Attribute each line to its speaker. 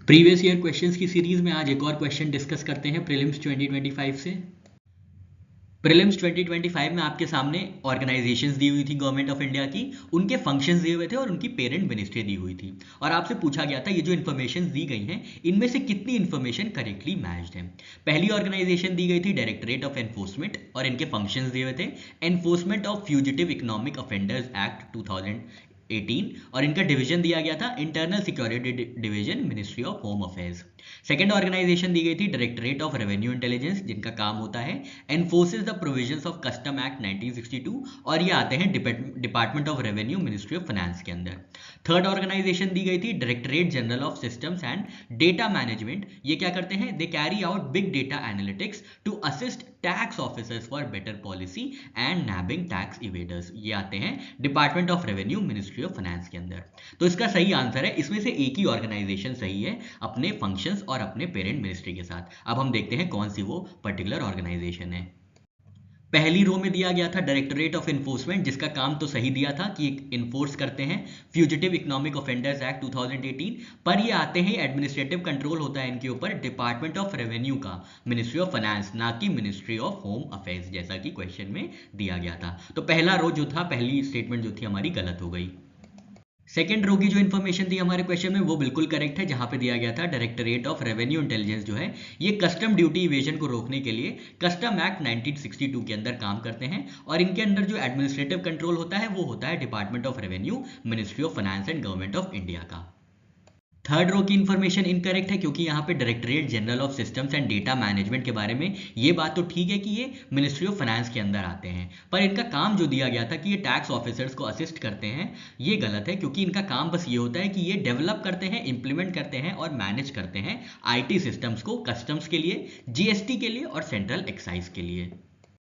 Speaker 1: Previous year questions की series में आज एक और क्वेश्चन डिस्कस करते हैं प्रीलिम्स 2025 से। प्रीलिम्स 2025 में आपके सामने ऑर्गेनाइजेशंस दी हुई थी गवर्नमेंट ऑफ इंडिया की, उनके फंक्शंस दिए हुए थे और उनकी पेरेंट मिनिस्ट्री दी हुई थी। और आपसे पूछा गया था ये जो इन्फॉर्मेशन दी गई हैं इनमें से कितनी इन्फॉर्मेशन करेक्टली मैच्ड है। पहली ऑर्गेनाइजेशन दी गई थी डायरेक्टरेट ऑफ एनफोर्समेंट और इनके फंक्शंस दिए हुए थे enforcement of fugitive economic offenders act 2018 और इनका डिवीजन दिया गया था internal security division ministry of home affairs. Second organisation दी गई थी डायरेक्टरेट ऑफ रेवेन्यू इंटेलिजेंस जिनका काम होता है enforces the provisions of custom act 1962 और ये आते हैं department of revenue ministry of finance के अंदर। थर्ड ऑर्गेनाइजेशन दी गई थी directorate general of systems and data management. ये क्या करते हैं? They carry out big data analytics to assist tax officers for better policy and nabbing tax evaders. ये आते हैं department of revenue ministry of finance के अंदर। तो इसका सही आंसर है, इसमें से एक ही ऑर्गेनाइजेशन सही है अपने फंक्शंस और अपने पेरेंट मिनिस्ट्री के साथ। अब हम देखते हैं कौन सी वो पर्टिकुलर ऑर्गेनाइजेशन है। पहली रो में दिया गया था डायरेक्टरेट ऑफ एनफोर्समेंट जिसका काम तो सही दिया था कि इन्फोर्स करते हैं फ्यूजिटिव इकोनॉमिक ऑफेंडर्स एक्ट 2018, पर ये आते हैं एडमिनिस्ट्रेटिव कंट्रोल होता है इनके ऊपर डिपार्टमेंट ऑफ रेवेन्यू का, मिनिस्ट्री ऑफ फाइनेंस, ना कि मिनिस्ट्री ऑफ होम अफेयर्स जैसा कि क्वेश्चन में दिया गया था। तो पहला रो जो था, पहली स्टेटमेंट जो थी हमारी गलत हो गई। सेकेंड रो की जो इन्फॉर्मेशन थी हमारे क्वेश्चन में वो बिल्कुल करेक्ट है, जहां पे दिया गया था डायरेक्टरेट ऑफ रेवेन्यू इंटेलिजेंस जो है ये कस्टम ड्यूटी इवेजन को रोकने के लिए कस्टम एक्ट 1962 के अंदर काम करते हैं और इनके अंदर जो एडमिनिस्ट्रेटिव कंट्रोल होता है वो होता है department of revenue ministry of finance and government of India का। थर्ड रो की इन्फॉर्मेशन इनकरेक्ट है क्योंकि यहाँ पे directorate general of systems and data management के बारे में ये बात तो ठीक है कि ये मिनिस्ट्री ऑफ फाइनेंस के अंदर आते हैं, पर इनका काम जो दिया गया था कि ये टैक्स ऑफिसर्स को असिस्ट करते हैं, ये गलत है क्योंकि इनका काम बस ये होता है कि ये डेवलप करते हैं, इंप्लीमेंट करते हैं और मैनेज करते हैं आईटी सिस्टम्स को कस्टम्स के लिए, जीएसटी के लिए और सेंट्रल एक्साइज के लिए।